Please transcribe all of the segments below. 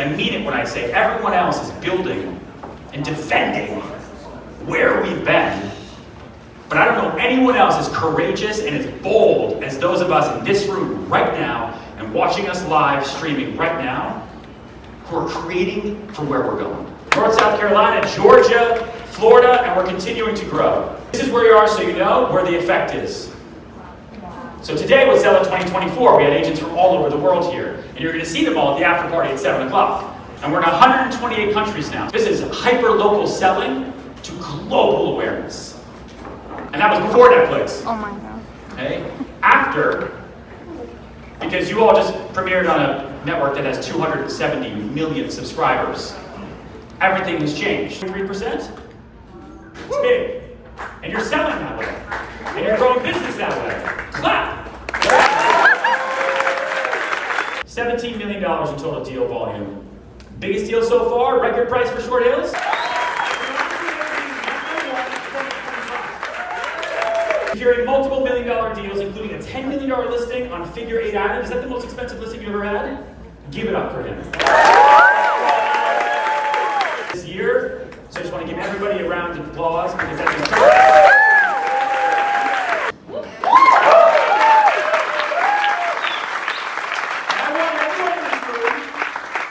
I mean it when I say everyone else is building and defending where we've been. But I don't know anyone else as courageous and as bold as those of us in this room right now and watching us live streaming right now who are creating for where we're going. North, South Carolina, Georgia, Florida, and we're continuing to grow. This is where you are so you know where the effect is. So today was Zella 2024. We had agents from all over the world here. And you're going to see them all at the after party at 7 o'clock. And we're in 128 countries now. This is hyper-local selling to global awareness. And that was before Netflix. Oh my God. Okay? After, because you all just premiered on a network that has 270 million subscribers. Everything has changed. 3%? It's big. And you're selling that way. And you're growing business that way. Clap! $17 million in total deal volume. Biggest deal so far, record price for Short Hills. Securing multiple $1 million deals, including a $10 million listing on Figure 8 Island. Is that the most expensive listing you've ever had? Give it up for him. This year, so I just want to give everybody a round of applause because that's incredible. And I want everyone in this room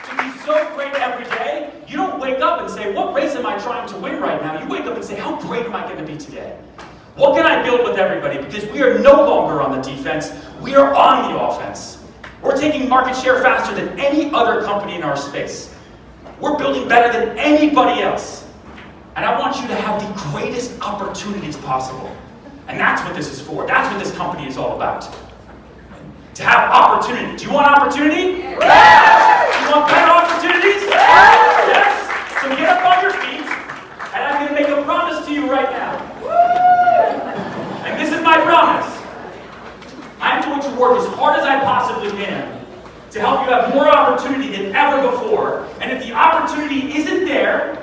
to be so great every day. You don't wake up and say, what race am I trying to win right now? You wake up and say, how great am I going to be today? What can I build with everybody? Because we are no longer on the defense, we are on the offense. We're taking market share faster than any other company in our space. We're building better than anybody else. And I want you to have the greatest opportunities possible. And that's what this is for. That's what this company is all about. To have opportunity. Do you want opportunity? Yes! Do you want better opportunities? Yes! So get up on your feet, and I'm going to make a promise to you right now. And this is my promise. I'm going to work as hard as I possibly can to help you have more opportunity than ever before. And if the opportunity isn't there,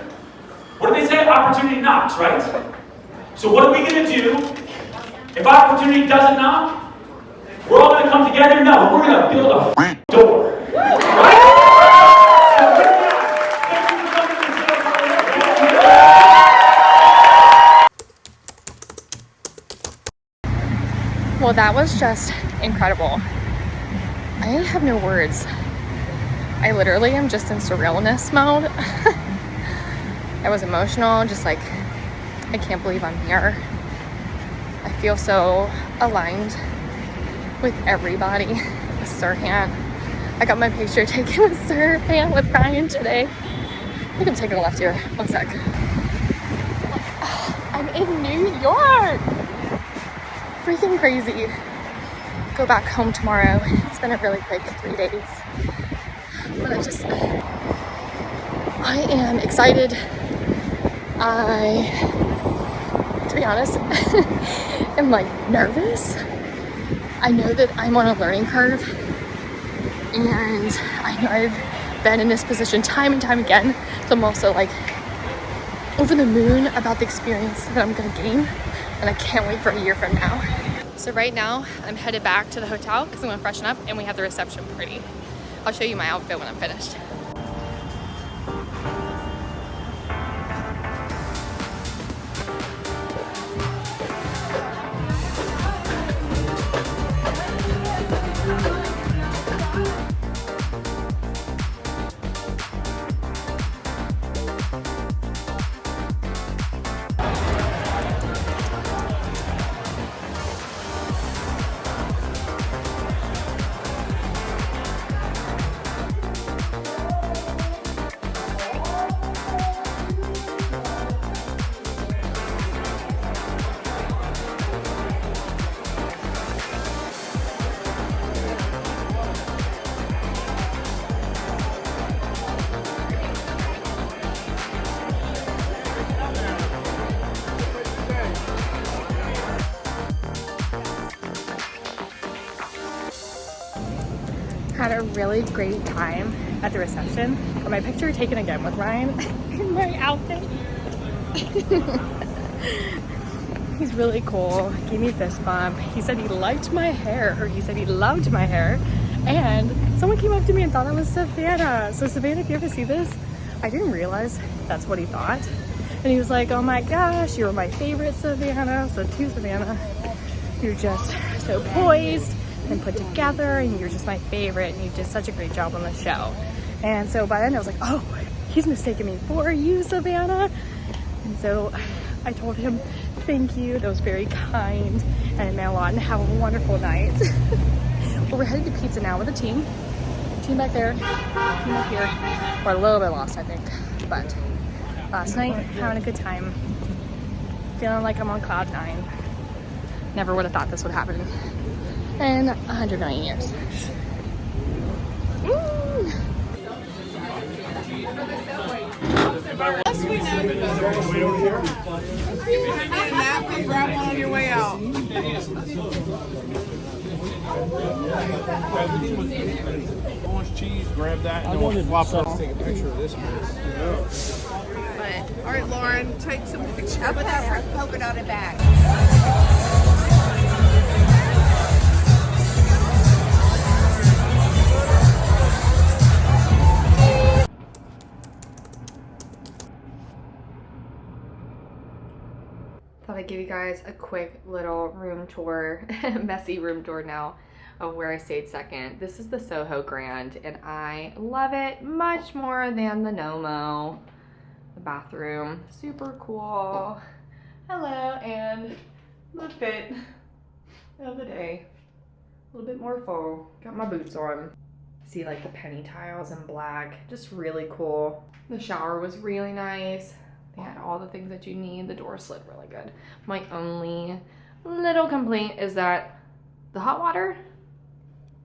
what do they say? Opportunity knocks, right? So what are we going to do if opportunity doesn't knock? We're all going to come together? No, we're going to build a door. Right? Well, that was just incredible. I have no words. I literally am just in surrealness mode. I was emotional, just like, I can't believe I'm here. I feel so aligned with everybody. With Serhant. I got my picture taken with Serhant with Ryan today. I think I'm taking a left here. One sec. I'm in New York! Freaking crazy. Go back home tomorrow. It's been a really quick 3 days. But I am excited. To be honest, am like nervous. I know that I'm on a learning curve. And I know I've been in this position time and time again. So I'm also like over the moon about the experience that I'm gonna gain. And I can't wait for a year from now. So right now, I'm headed back to the hotel because I'm gonna freshen up and we have the reception party. I'll show you my outfit when I'm finished. Had a really great time at the reception. Got my picture taken again with Ryan in my outfit. He's really cool. Gave me a fist bump. He said he liked my hair, or he said he loved my hair. And someone came up to me and thought I was Savannah. So Savannah, if you ever see this, I didn't realize that's what he thought. And he was like, oh my gosh, you're my favorite Savannah. So to Savannah, you're just so poised and put together, and you're just my favorite, and you did such a great job on the show. And so by then I was like, oh, he's mistaken me for you, Savannah. And so I told him, thank you, that was very kind, and it meant a lot, and have a wonderful night. Well, we're headed to pizza now with a team. Team back there, team up here. We're a little bit lost, I think, but last night, having a good time. Feeling like I'm on cloud 9. Never would have thought this would happen in 100 million years. Yes, we know. And that, please grab one on your way out. Orange cheese, grab that, and then we'll flop up. Take a picture of this mess. But, all right, Lauren, take some pictures. How about that polka dotted bag? Thought I'd give you guys a quick little room tour, messy room tour now, of where I stayed second. This is the Soho Grand, and I love it much more than the Nomo. The bathroom, super cool. Hello, and the fit of the day. A little bit more full. Got my boots on. See like the penny tiles in black, just really cool. The shower was really nice. They had all the things that you need. The door slid really good. My only little complaint is that the hot water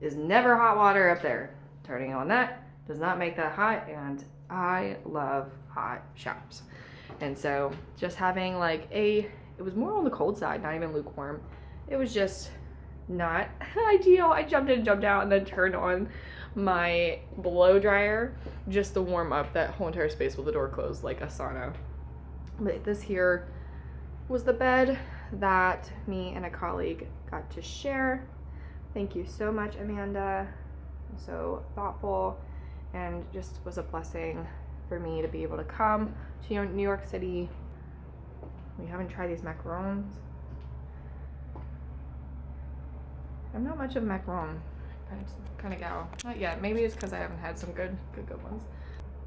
is never hot water up there. Turning on that does not make that hot, and I love hot showers. And so just having like it was more on the cold side, not even lukewarm. It was just not ideal. I jumped in, jumped out, and then turned on my blow dryer just to warm up that whole entire space with the door closed like a sauna. But this here was the bed that me and a colleague got to share. Thank you so much, Amanda. So thoughtful, and just was a blessing for me to be able to come to New York City. We haven't tried these macarons. I'm not much of a macaron kind of gal. Not yet. Maybe it's because I haven't had some good ones.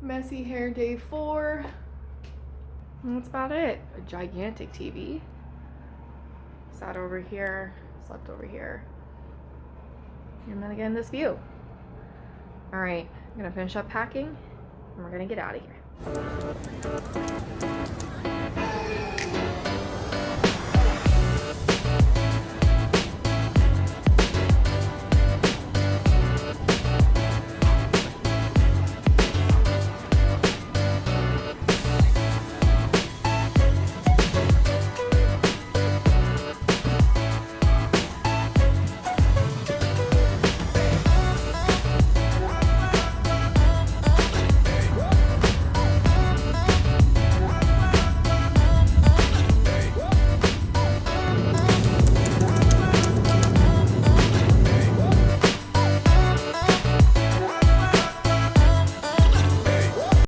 Messy hair day 4. And that's about it. A gigantic TV. Sat over here, slept over here. And then again, this view. All right, I'm gonna finish up packing and we're gonna get out of here.